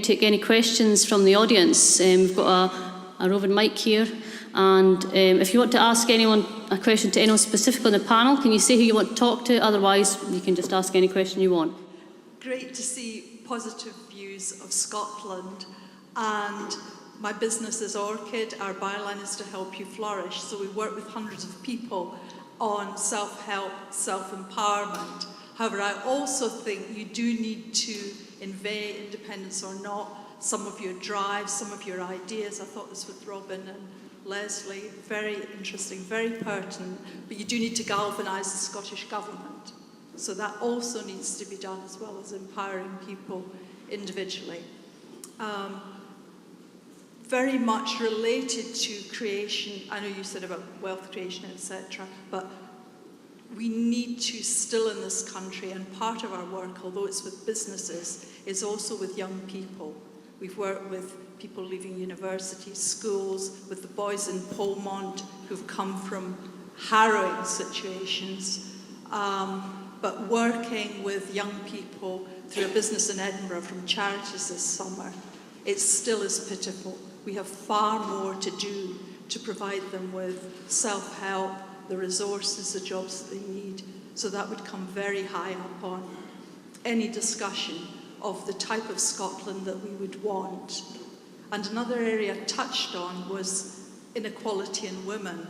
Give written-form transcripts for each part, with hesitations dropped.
take any questions from the audience. We've got a roving mic here, and if you want to ask anyone a question to anyone specific on the panel, can you say who you want to talk to? Otherwise, you can just ask any question you want. Great to see positive views of Scotland, and my business is Orchid. Our byline is to help you flourish, so we work with hundreds of people on self-help, self-empowerment. However, I also think you do need to convey, independence or not, some of your drives, some of your ideas. I thought this with Robin and Lesley, very interesting, very pertinent, but you do need to galvanise the Scottish Government. So that also needs to be done, as well as empowering people individually. Very much related to creation, I know you said about wealth creation, etc., but we need to still in this country, and part of our work, although it's with businesses, is also with young people. We've worked with people leaving universities, schools, with the boys in Polmont who've come from harrowing situations, but working with young people through a business in Edinburgh from charities this summer, it still is pitiful. We have far more to do to provide them with self-help, the resources, the jobs that they need. So that would come very high up on any discussion of the type of Scotland that we would want. And another area touched on was inequality in women.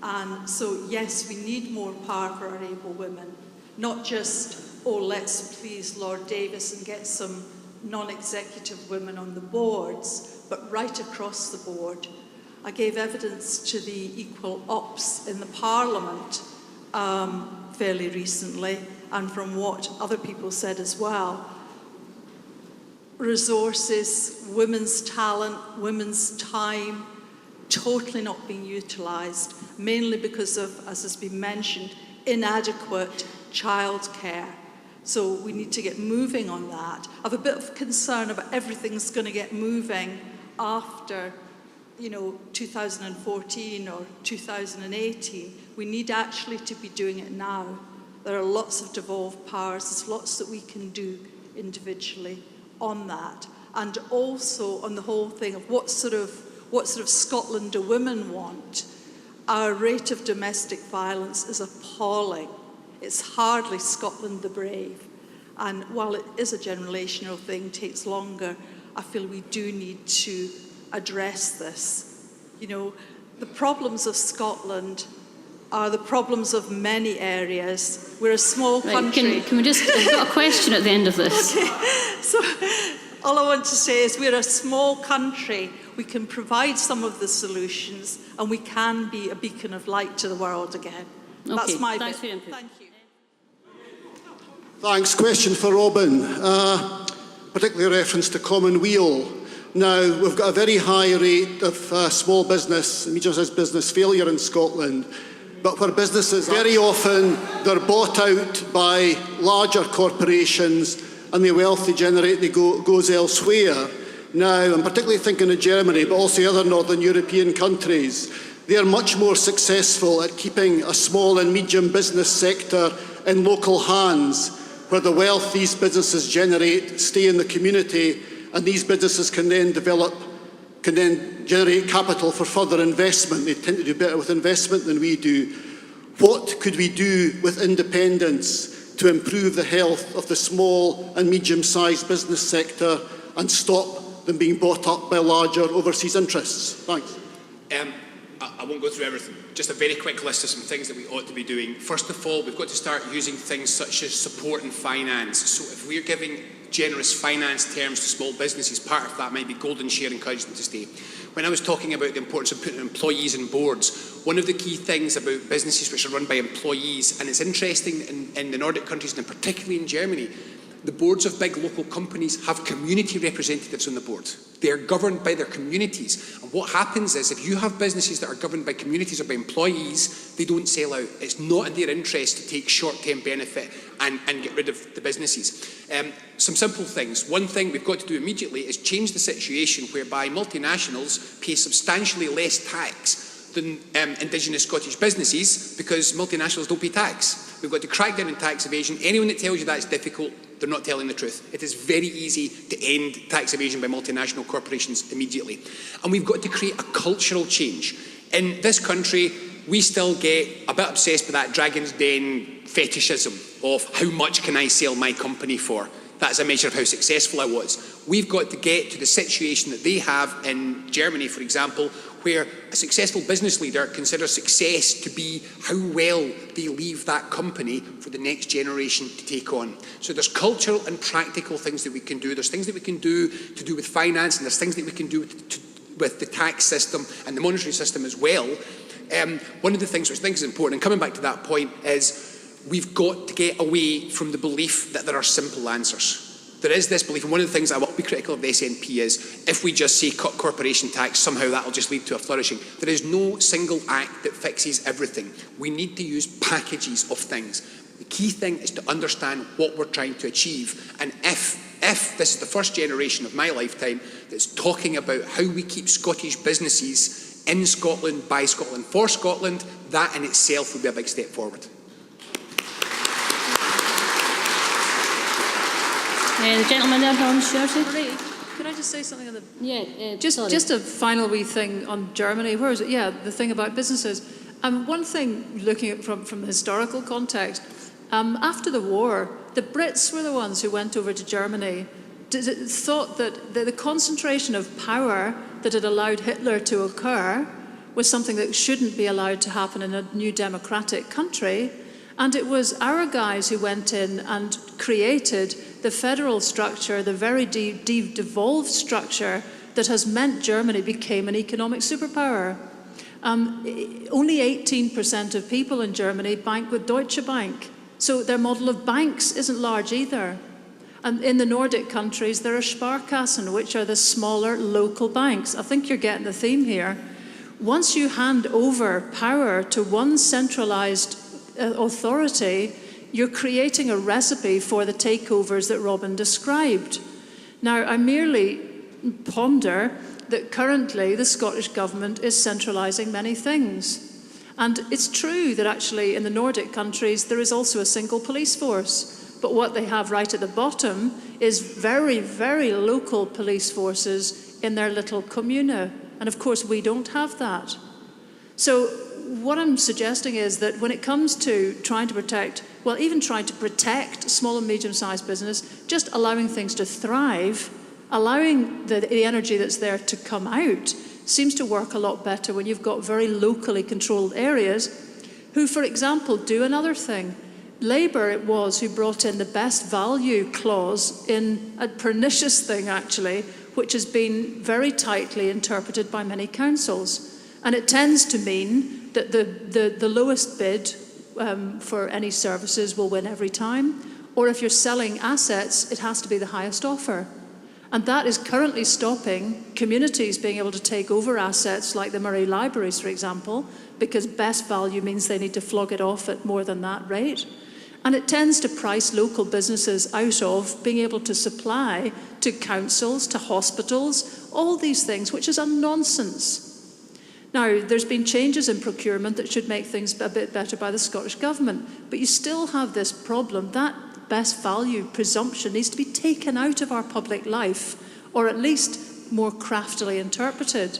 And so, yes, we need more power for our able women. Not just, oh, let's please Lord Davis and get some non-executive women on the boards, but right across the board. I gave evidence to the Equal Ops in the Parliament fairly recently, and from what other people said as well. Resources, women's talent, women's time, totally not being utilised, mainly because of, as has been mentioned, inadequate childcare. So we need to get moving on that. I have a bit of concern about everything's going to get moving after, 2014 or 2018. We need actually to be doing it now. There are lots of devolved powers. There's lots that we can do individually on that. And also on the whole thing of what sort of Scotland do women want. Our rate of domestic violence is appalling. It's hardly Scotland the brave. And while it is a generational thing, takes longer, I feel we do need to address this. The problems of Scotland are the problems of many areas. We're a small country. Can we just, I've got a question at the end of this. Okay, so all I want to say is we're a small country. We can provide some of the solutions, and we can be a beacon of light to the world again. Okay, that's my thanks bit. for your input. Thank you. Thanks. Question for Robin, particularly reference to Commonweal. Now, we've got a very high rate of small business, medium-sized business failure in Scotland, but where businesses, very often, they're bought out by larger corporations, and the wealth they generate goes elsewhere. Now, I'm particularly thinking of Germany, but also other northern European countries. They're much more successful at keeping a small and medium business sector in local hands, where the wealth these businesses generate stay in the community, and these businesses can then generate capital for further investment. They tend to do better with investment than we do. What could we do with independence to improve the health of the small and medium-sized business sector and stop them being bought up by larger overseas interests? Thanks. I won't go through everything. Just a very quick list of some things that we ought to be doing. First of all, we've got to start using things such as support and finance. So if we're giving generous finance terms to small businesses, part of that might be golden share, encourage them to stay. When I was talking about the importance of putting employees on boards, one of the key things about businesses which are run by employees, and it's interesting in the Nordic countries and particularly in Germany, the boards of big local companies have community representatives on the board. They are governed by their communities. And what happens is, if you have businesses that are governed by communities or by employees, they don't sell out. It's not in their interest to take short-term benefit and get rid of the businesses. Some simple things. One thing we've got to do immediately is change the situation whereby multinationals pay substantially less tax than indigenous Scottish businesses, because multinationals don't pay tax. We've got to crack down on tax evasion. Anyone that tells you that's difficult, they're not telling the truth. It is very easy to end tax evasion by multinational corporations immediately. And we've got to create a cultural change. In this country, we still get a bit obsessed with that Dragon's Den fetishism of how much can I sell my company for. That's a measure of how successful I was. We've got to get to the situation that they have in Germany, for example, where a successful business leader considers success to be how well they leave that company for the next generation to take on. So there's cultural and practical things that we can do. There's things that we can do to do with finance, and there's things that we can do with the tax system and the monetary system as well. One of the things which I think is important, and coming back to that point, is we've got to get away from the belief that there are simple answers. There is this belief, and one of the things I will be critical of the SNP is, if we just say cut corporation tax, somehow that will just lead to a flourishing. There is no single act that fixes everything. We need to use packages of things. The key thing is to understand what we're trying to achieve, and if this is the first generation of my lifetime that's talking about how we keep Scottish businesses in Scotland, by Scotland, for Scotland, that in itself will be a big step forward. The gentleman there from Sherty. Marie, could I just say something on the... Yeah, Just a final wee thing on Germany. Where is it? Yeah, the thing about businesses. One thing, looking at from the historical context, after the war, the Brits were the ones who went over to Germany, thought that the concentration of power that had allowed Hitler to occur was something that shouldn't be allowed to happen in a new democratic country. And it was our guys who went in and created the federal structure, the very devolved structure that has meant Germany became an economic superpower. Only 18% of people in Germany bank with Deutsche Bank. So their model of banks isn't large either. And in the Nordic countries, there are Sparkassen, which are the smaller local banks. I think you're getting the theme here. Once you hand over power to one centralised authority, you're creating a recipe for the takeovers that Robin described. Now, I merely ponder that currently the Scottish Government is centralising many things. And it's true that actually in the Nordic countries there is also a single police force. But what they have right at the bottom is very, very local police forces in their little commune. And of course we don't have that. So what I'm suggesting is that when it comes to trying to protect, well, even trying to protect small and medium-sized business, just allowing things to thrive, allowing the energy that's there to come out, seems to work a lot better when you've got very locally controlled areas who, for example, do another thing. Labour it was who brought in the best value clause in a pernicious thing, actually, which has been very tightly interpreted by many councils. And it tends to mean that the lowest bid for any services will win every time, or if you're selling assets, it has to be the highest offer. And that is currently stopping communities being able to take over assets like the Murray Libraries, for example, because best value means they need to flog it off at more than that rate. And it tends to price local businesses out of being able to supply to councils, to hospitals, all these things, which is a nonsense. Now, there's been changes in procurement that should make things a bit better by the Scottish Government, but you still have this problem. That best value presumption needs to be taken out of our public life, or at least more craftily interpreted.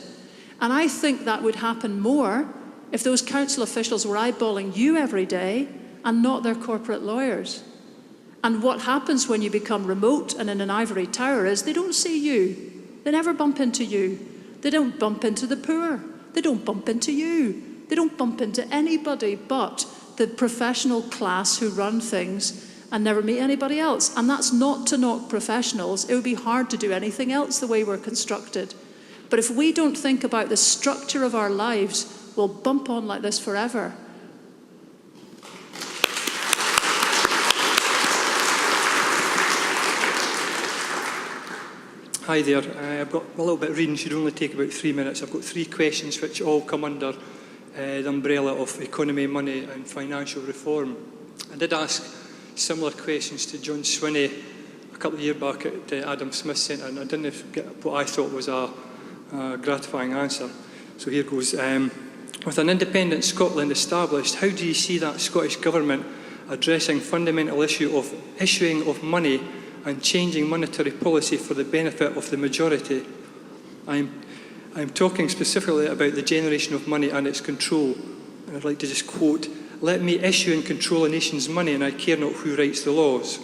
And I think that would happen more if those council officials were eyeballing you every day and not their corporate lawyers. And what happens when you become remote and in an ivory tower is they don't see you. They never bump into you. They don't bump into the poor. They don't bump into you. They don't bump into anybody but the professional class who run things and never meet anybody else. And that's not to knock professionals. It would be hard to do anything else the way we're constructed. But if we don't think about the structure of our lives, we'll bump on like this forever. Hi there. I've got a little bit of reading, should only take about 3 minutes. I've got 3 questions which all come under the umbrella of economy, money and financial reform. I did ask similar questions to John Swinney a couple of years back at Adam Smith Centre, and I didn't get what I thought was a gratifying answer. So here goes. With an independent Scotland established, how do you see that Scottish Government addressing fundamental issue of issuing of money and changing monetary policy for the benefit of the majority. I'm talking specifically about the generation of money and its control. And I'd like to just quote, "Let me issue and control a nation's money, and I care not who writes the laws."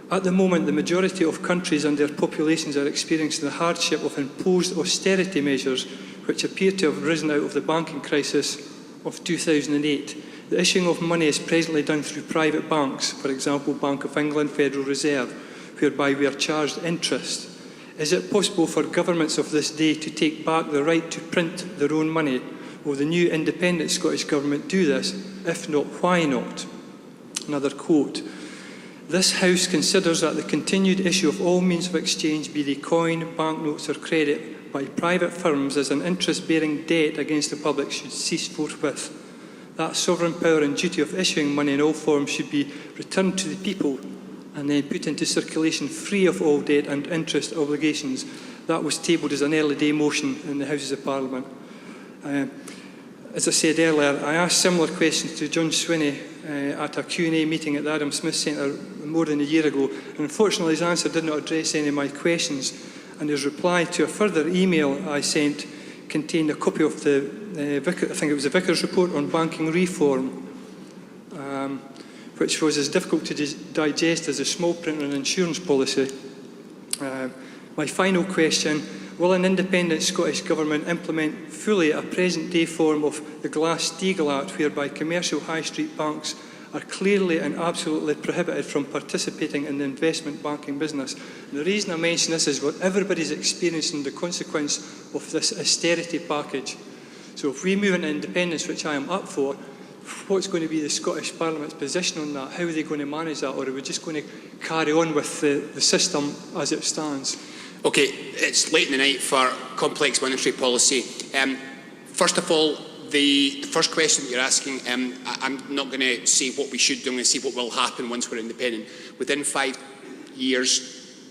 At the moment, the majority of countries and their populations are experiencing the hardship of imposed austerity measures, which appear to have risen out of the banking crisis of 2008. The issuing of money is presently done through private banks, for example, Bank of England, Federal Reserve, whereby we are charged interest. Is it possible for governments of this day to take back the right to print their own money? Will the new independent Scottish Government do this? If not, why not? Another quote. "This House considers that the continued issue of all means of exchange, be they coin, banknotes or credit, by private firms as an interest-bearing debt against the public should cease forthwith. That sovereign power and duty of issuing money in all forms should be returned to the people and then put into circulation free of all debt and interest obligations." That was tabled as an early day motion in the Houses of Parliament. As I said earlier, I asked similar questions to John Swinney at a Q&A meeting at the Adam Smith Centre more than a year ago, and unfortunately his answer did not address any of my questions, and his reply to a further email I sent contained a copy of the I think it was the Vicar's report on banking reform, which was as difficult to digest as a small print on insurance policy. My final question, will an independent Scottish Government implement fully a present-day form of the Glass-Steagall Act, whereby commercial high street banks are clearly and absolutely prohibited from participating in the investment banking business? And the reason I mention this is what everybody's experiencing the consequence of this austerity package. So if we move into independence, which I am up for, what's going to be the Scottish Parliament's position on that? How are they going to manage that? Or are we just going to carry on with the system as it stands? Okay, it's late in the night for complex monetary policy. First of all, the first question that you're asking, I'm not going to say what we should do, I'm going to say what will happen once we're independent. Within 5 years,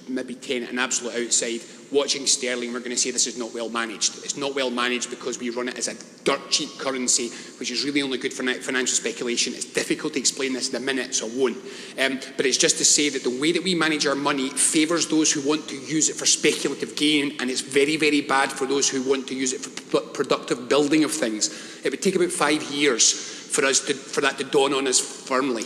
maybe 10, an absolute outside, watching sterling, we're going to say this is not well managed. It's not well managed because we run it as a dirt cheap currency, which is really only good for financial speculation. It's difficult to explain this in a minute, so I won't. But it's just to say that the way that we manage our money favours those who want to use it for speculative gain, and it's very, very bad for those who want to use it for productive building of things. It would take about 5 years for that to dawn on us firmly.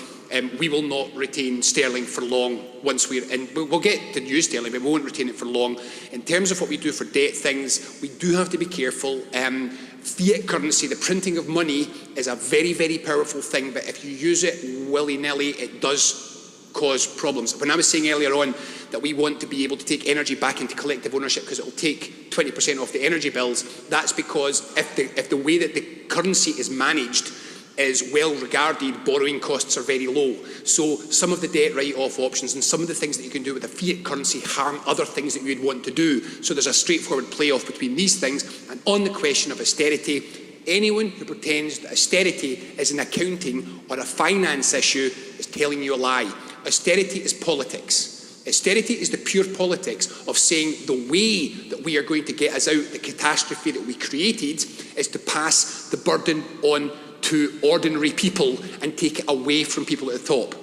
We will not retain sterling for long once we're in. We'll get to use sterling, but we won't retain it for long. In terms of what we do for debt things, we do have to be careful. Fiat currency, the printing of money, is a very, very powerful thing, but if you use it willy-nilly, it does cause problems. When I was saying earlier on that we want to be able to take energy back into collective ownership because it will take 20% off the energy bills, that's because if the way that the currency is managed is well regarded, borrowing costs are very low. So some of the debt write-off options and some of the things that you can do with the fiat currency harm other things that you'd want to do. So there's a straightforward play-off between these things. And on the question of austerity, anyone who pretends that austerity is an accounting or a finance issue is telling you a lie. Austerity is politics. Austerity is the pure politics of saying the way that we are going to get us out the catastrophe that we created is to pass the burden on to ordinary people and take it away from people at the top,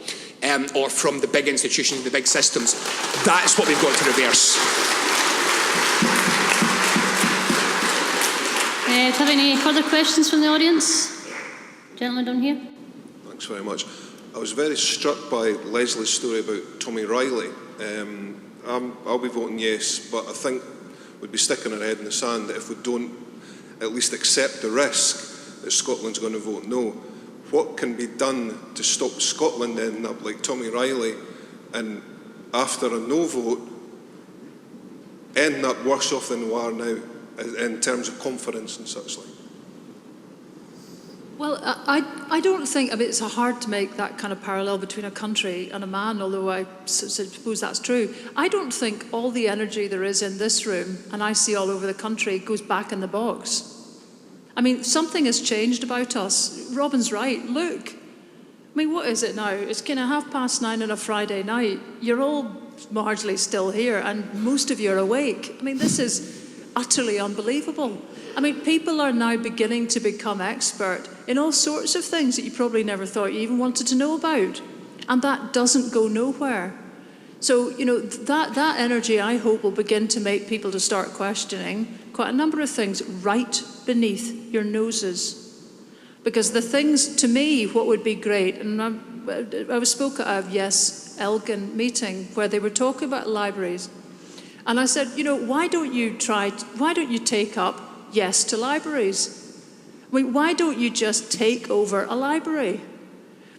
or from the big institutions, the big systems. That's what we've got to reverse. Do you have any further questions from the audience? Gentleman down here. Thanks very much. I was very struck by Lesley's story about Tommy Riley. I'll be voting yes, but I think we'd be sticking our head in the sand if we don't at least accept the risk that Scotland's going to vote no. What can be done to stop Scotland ending up like Tommy Riley and after a no vote ending up worse off than we are now in terms of confidence and such like? Well, I don't think, I mean, it's hard to make that kind of parallel between a country and a man, although I suppose that's true. I don't think all the energy there is in this room, and I see all over the country, goes back in the box. I mean, something has changed about us. Robin's right, look. I mean, what is it now? It's kind of 9:30 on a Friday night. You're all largely still here, and most of you are awake. I mean, this is utterly unbelievable. I mean, people are now beginning to become expert in all sorts of things that you probably never thought you even wanted to know about. And that doesn't go nowhere. So, you know, that energy, I hope, will begin to make people to start questioning quite a number of things right beneath your noses. Because the things, to me, what would be great, and I spoke at a Yes Elgin meeting where they were talking about libraries. And I said, you know, why don't you take up Yes to Libraries? I mean, why don't you just take over a library?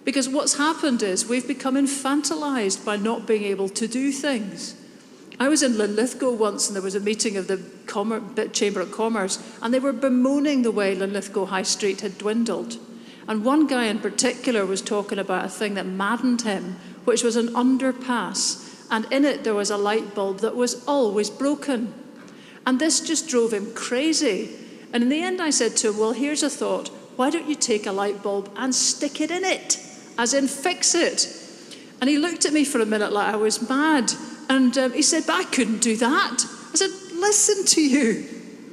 Because what's happened is we've become infantilized by not being able to do things. I was in Linlithgow once and there was a meeting of the Chamber of Commerce and they were bemoaning the way Linlithgow High Street had dwindled. And one guy in particular was talking about a thing that maddened him, which was an underpass. And in it there was a light bulb that was always broken. And this just drove him crazy. And in the end I said to him, well, here's a thought. Why don't you take a light bulb and stick it in it? As in fix it. And he looked at me for a minute like I was mad. And he said, but I couldn't do that. I said, listen to you.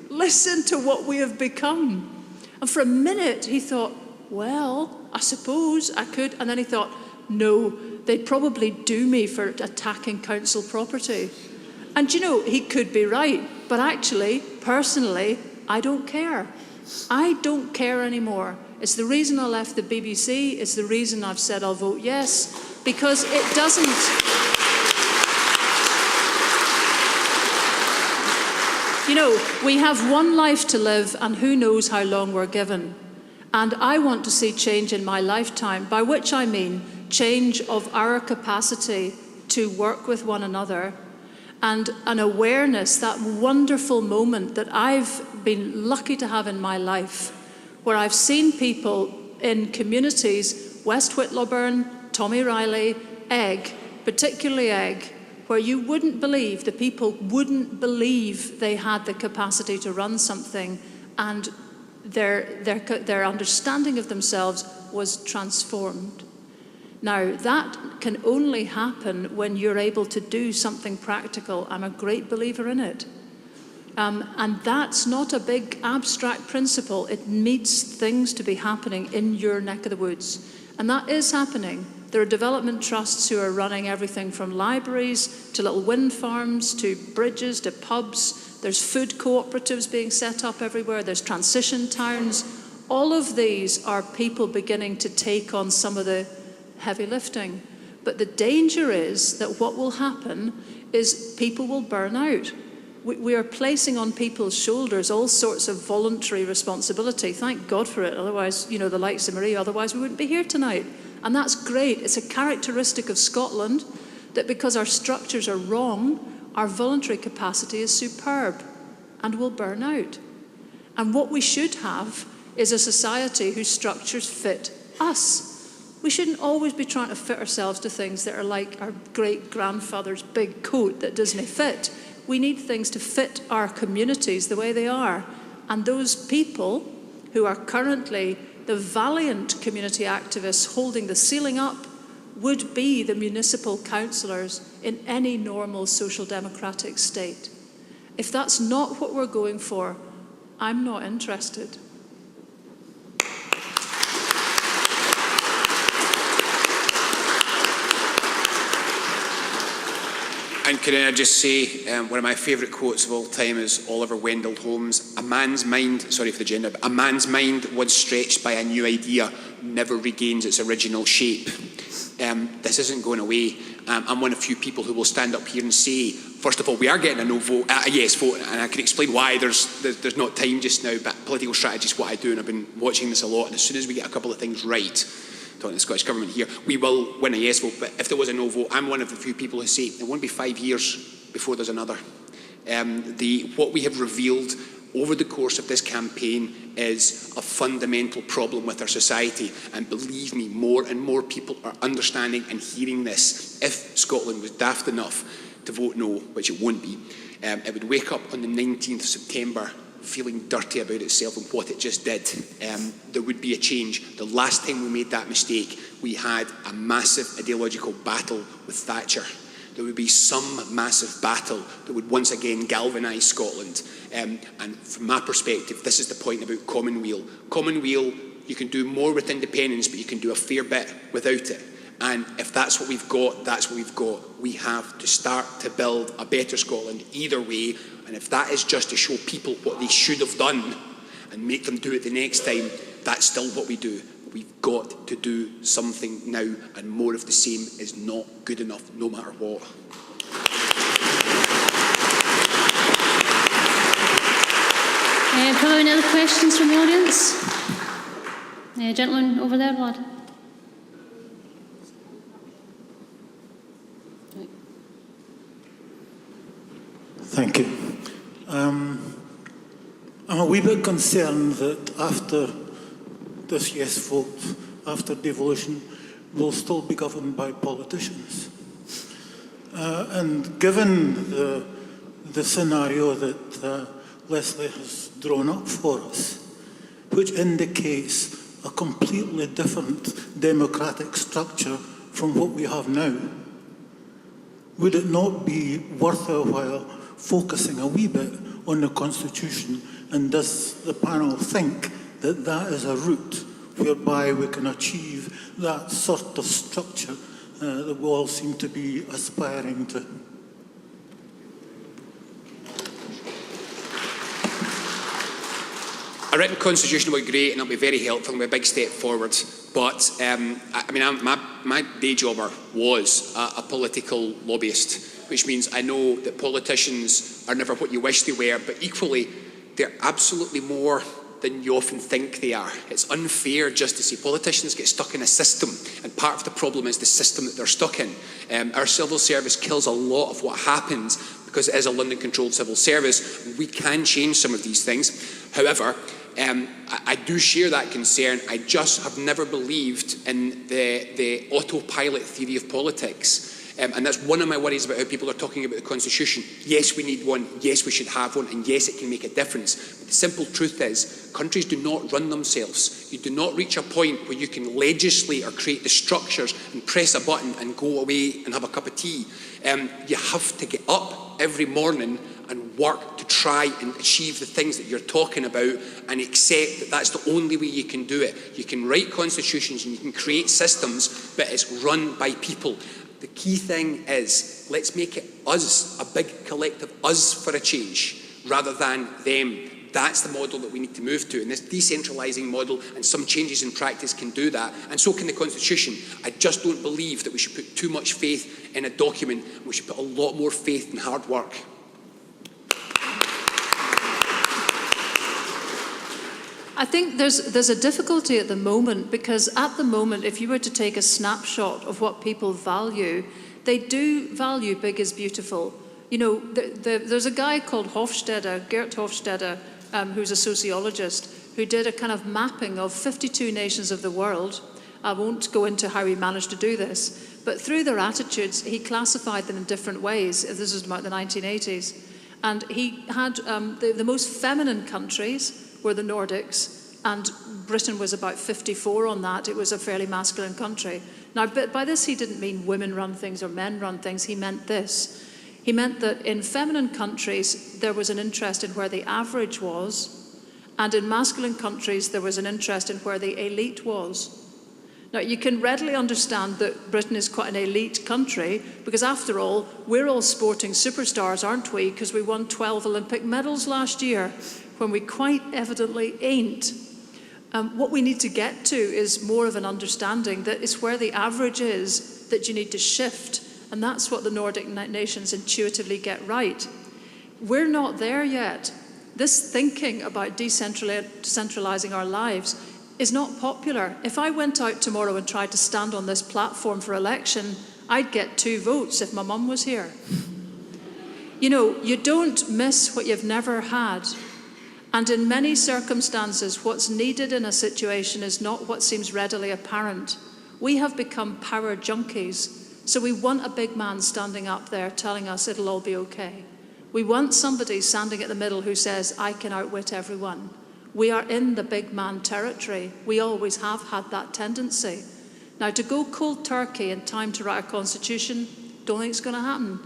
Listen to what we have become. And for a minute he thought, well, I suppose I could. And then he thought, no, they'd probably do me for attacking council property. And you know, he could be right. But actually, personally, I don't care. I don't care anymore. It's the reason I left the BBC. It's the reason I've said I'll vote yes. Because it doesn't... You know, we have one life to live and who knows how long we're given. And I want to see change in my lifetime, by which I mean change of our capacity to work with one another and an awareness, that wonderful moment that I've been lucky to have in my life, where I've seen people in communities, West Whitlawburn, Tommy Riley, Egg, particularly Egg, where you wouldn't believe, the people wouldn't believe they had the capacity to run something, and their understanding of themselves was transformed. Now, that can only happen when you're able to do something practical. I'm a great believer in it. And that's not a big abstract principle. It needs things to be happening in your neck of the woods. And that is happening. There are development trusts who are running everything from libraries to little wind farms to bridges to pubs. There's food cooperatives being set up everywhere. There's transition towns. All of these are people beginning to take on some of the heavy lifting. But the danger is that what will happen is people will burn out. We are placing on people's shoulders all sorts of voluntary responsibility. Thank God for it. Otherwise, you know, the likes of Marie, otherwise we wouldn't be here tonight. And that's great. It's a characteristic of Scotland that because our structures are wrong, our voluntary capacity is superb and will burn out. And what we should have is a society whose structures fit us. We shouldn't always be trying to fit ourselves to things that are like our great-grandfather's big coat that doesn't fit. We need things to fit our communities the way they are. And those people who are currently the valiant community activists holding the ceiling up would be the municipal councillors in any normal social democratic state. If that's not what we're going for, I'm not interested. And can I just say, one of my favourite quotes of all time is Oliver Wendell Holmes, a man's mind, sorry for the gender, but a man's mind once stretched by a new idea never regains its original shape. This isn't going away. I'm one of the few people who will stand up here and say, first of all, we are getting a no vote, a yes vote, and I can explain why there's not time just now, but political strategy is what I do, and I've been watching this a lot, and as soon as we get a couple of things right, talking to the Scottish Government here, we will win a yes vote. But if there was a no vote, I'm one of the few people who say it won't be 5 years before there's another. What we have revealed over the course of this campaign is a fundamental problem with our society, and believe me, more and more people are understanding and hearing this. If Scotland was daft enough to vote no, which it won't be, it would wake up on the 19th of September feeling dirty about itself and what it just did. There would be a change. The last time we made that mistake, we had a massive ideological battle with Thatcher. there would be some massive battle that would once again galvanise Scotland. And from my perspective, this is the point about Commonweal. Commonweal, you can do more with independence, but you can do a fair bit without it. And if that's what we've got, that's what we've got. We have to start to build a better Scotland either way. And if that is just to show people what they should have done and make them do it the next time, that's still what we do. We've got to do something now, and more of the same is not good enough, no matter what. Probably any other questions from the audience? Gentleman over there, lad. Thank you. I'm a wee bit concerned that after this yes vote, after devolution, we'll still be governed by politicians. And given the scenario that Lesley has drawn up for us, which indicates a completely different democratic structure from what we have now, would it not be worth a while focusing a wee bit on the Constitution, and does the panel think that that is a route whereby we can achieve that sort of structure that we all seem to be aspiring to? A written constitution will be great and it'll be very helpful and be a big step forward. But my day jobber was a political lobbyist, which means I know that politicians are never what you wish they were, but equally they're absolutely more than you often think they are. It's unfair just to say politicians get stuck in a system, and part of the problem is the system that they're stuck in. Our civil service kills a lot of what happens because it is a London-controlled civil service. We can change some of these things. However, I do share that concern. I just have never believed in the autopilot theory of politics. And that's one of my worries about how people are talking about the Constitution. Yes, we need one. Yes, we should have one. And yes, it can make a difference. But the simple truth is, countries do not run themselves. You do not reach a point where you can legislate or create the structures and press a button and go away and have a cup of tea. You have to get up every morning and work to try and achieve the things that you're talking about, and accept that that's the only way you can do it. You can write constitutions and you can create systems, but it's run by people. The key thing is, let's make it us, a big collective us for a change, rather than them. That's the model that we need to move to, and this decentralising model and some changes in practice can do that, and so can the Constitution. I just don't believe that we should put too much faith in a document. We should put a lot more faith in hard work. I think there's a difficulty at the moment, because at the moment, if you were to take a snapshot of what people value, they do value big is beautiful. You know, there's a guy called Hofstede, Geert Hofstede, who's a sociologist, who did a kind of mapping of 52 nations of the world. I won't go into how he managed to do this, but through their attitudes, he classified them in different ways. This was about the 1980s. And he had the most feminine countries were the Nordics, and Britain was about 54 on that. It was a fairly masculine country. Now, by this he didn't mean women run things or men run things. He meant this. He meant that in feminine countries there was an interest in where the average was, and in masculine countries there was an interest in where the elite was. Now, you can readily understand that Britain is quite an elite country, because after all, we're all sporting superstars, aren't we? Because we won 12 Olympic medals last year, when we quite evidently ain't. What we need to get to is more of an understanding that it's where the average is that you need to shift, and that's what the Nordic nations intuitively get right. We're not there yet. This thinking about decentralising our lives is not popular. If I went out tomorrow and tried to stand on this platform for election, I'd get 2 votes if my mum was here. You know, you don't miss what you've never had. And in many circumstances, what's needed in a situation is not what seems readily apparent. We have become power junkies, so we want a big man standing up there telling us it'll all be okay. We want somebody standing at the middle who says, I can outwit everyone. We are in the big man territory. We always have had that tendency. Now, to go cold turkey in time to write a constitution Don't think it's going to happen.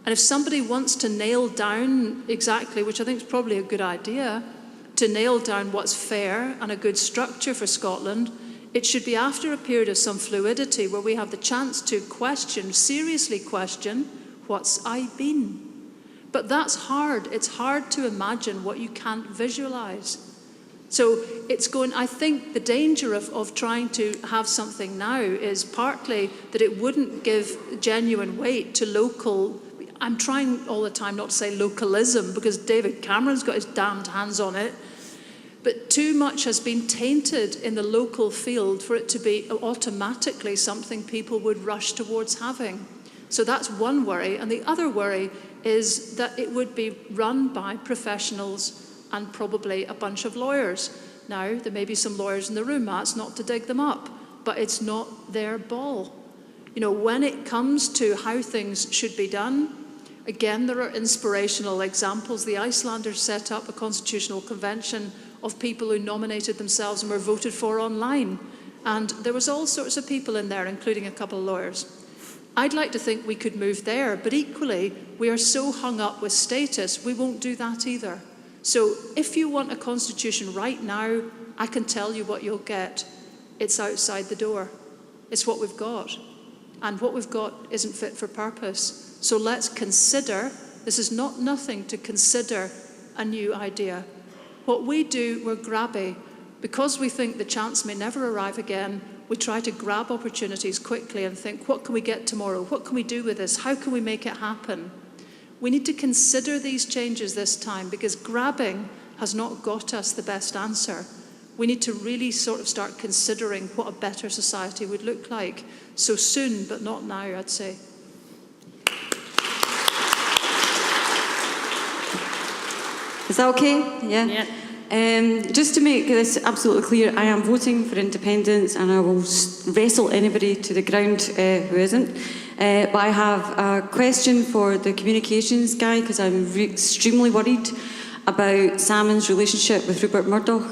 And if somebody wants to nail down exactly, which I think is probably a good idea, to nail down what's fair and a good structure for Scotland, it should be after a period of some fluidity where we have the chance to question, seriously question, what's I been? But that's hard. It's hard to imagine what you can't visualise. So I think the danger of trying to have something now is partly that it wouldn't give genuine weight to local. I'm trying all the time not to say localism because David Cameron's got his damned hands on it. But too much has been tainted in the local field for it to be automatically something people would rush towards having. So that's one worry. And the other worry is that it would be run by professionals and probably a bunch of lawyers. Now, there may be some lawyers in the room, that's not to dig them up, but it's not their ball. You know, when it comes to how things should be done, again, there are inspirational examples. The Icelanders set up a constitutional convention of people who nominated themselves and were voted for online. And there was all sorts of people in there, including a couple of lawyers. I'd like to think we could move there, but equally, we are so hung up with status, we won't do that either. So if you want a constitution right now, I can tell you what you'll get. It's outside the door. It's what we've got. And what we've got isn't fit for purpose. So let's consider, this is not nothing to consider a new idea. What we do, we're grabby. Because we think the chance may never arrive again, we try to grab opportunities quickly and think, what can we get tomorrow? What can we do with this? How can we make it happen? We need to consider these changes this time because grabbing has not got us the best answer. We need to really sort of start considering what a better society would look like. So soon, but not now, I'd say. Is that okay? Yeah. Just to make this absolutely clear, I am voting for independence and I will wrestle anybody to the ground who isn't. But I have a question for the communications guy because I'm extremely worried about Salmon's relationship with Rupert Murdoch.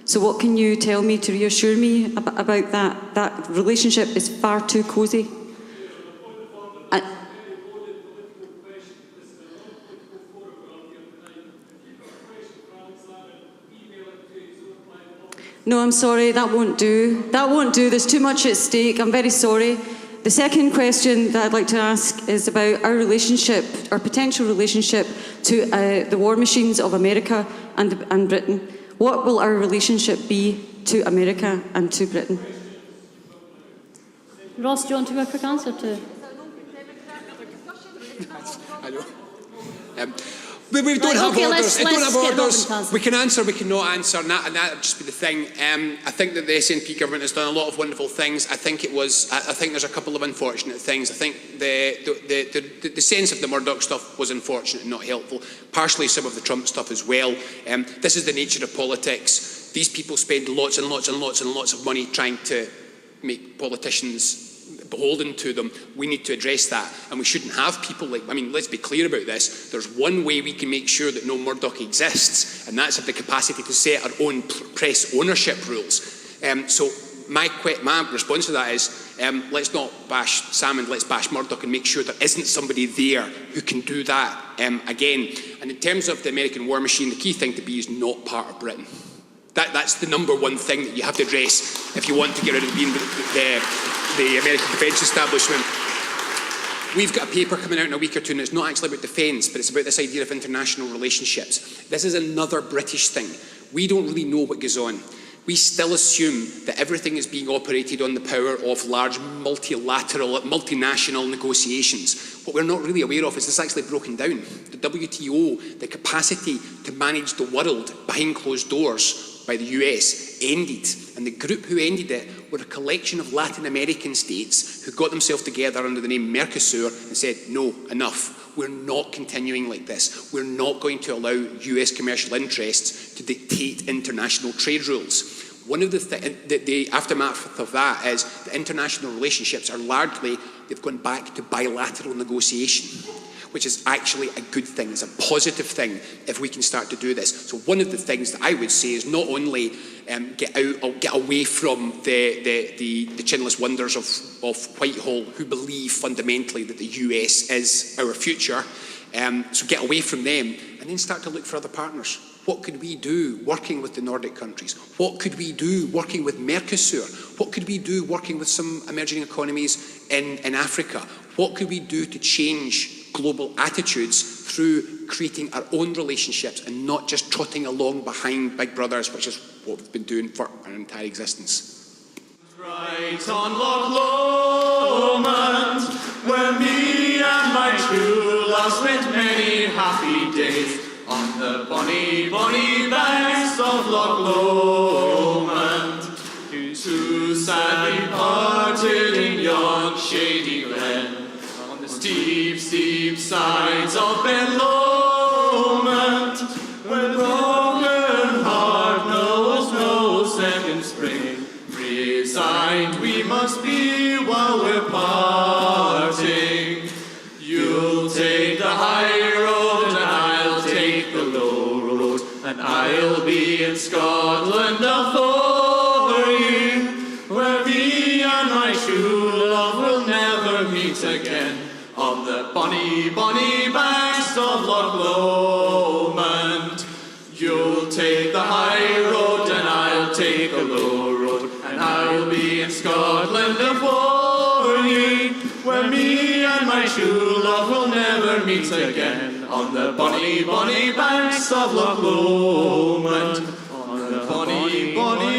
So what can you tell me to reassure me about that? That relationship is far too cosy. No, I'm sorry, that won't do. That won't do, there's too much at stake, I'm very sorry. The second question that I'd like to ask is about our relationship, our potential relationship to the war machines of America and Britain. What will our relationship be to America and to Britain? Ross, do you want to give a quick answer to? I know. We don't have orders. We don't have orders. We can answer, we cannot answer, and that would just be the thing. I think that the SNP government has done a lot of wonderful things. I think there's a couple of unfortunate things. I think the sense of the Murdoch stuff was unfortunate and not helpful. Partially some of the Trump stuff as well. This is the nature of politics. These people spend lots and lots and lots and lots of money trying to make politicians beholden to them. We need to address that, and we shouldn't have people like, let's be clear about this. There's one way we can make sure that no Murdoch exists, and that's have the capacity to set our own press ownership rules. So my response to that is, let's not bash Salmon, let's bash Murdoch and make sure there isn't somebody there who can do that again. And in terms of the American war machine, the key thing to be is not part of Britain. That's the number one thing that you have to address if you want to get rid of being the American defence establishment. We've got a paper coming out in a week or two, and it's not actually about defence, but it's about this idea of international relationships. This is another British thing. We don't really know what goes on. We still assume that everything is being operated on the power of large multilateral, multinational negotiations. What we're not really aware of is this actually broken down. The WTO, the capacity to manage the world behind closed doors by the US, ended. And the group who ended it were a collection of Latin American states who got themselves together under the name Mercosur and said, no, enough. We're not continuing like this. We're not going to allow US commercial interests to dictate international trade rules. One of the aftermath of that is the international relationships are largely, they've gone back to bilateral negotiation. which is actually a good thing. It's a positive thing if we can start to do this. So one of the things that I would say is not only get away from the chinless wonders of Whitehall, who believe fundamentally that the US is our future. So get away from them and then start to look for other partners. What could we do working with the Nordic countries? What could we do working with Mercosur? What could we do working with some emerging economies in Africa? What could we do to change global attitudes through creating our own relationships and not just trotting along behind big brothers, which is what we've been doing for our entire existence? Right on Loch Lomond, where me and my true love spent many happy days, on the bonny, bonny banks of Loch Lomond, who sadly parted in yon shady glen, on the steep, steep sides of Ben Lomond, where broken heart knows no second spring. Resigned we must be while we're parting. You'll take the high road and I'll take the low road, and I'll be in Scotland afore you, where me and my true love will never meet again, on the bonny, bonny banks of Loch Lomond. You'll take the high road and I'll take the low road, and I'll be in Scotland afore you, where me and my true love will never meet again, on the bonny, bonny banks of Loch Lomond, on the bonny, bonny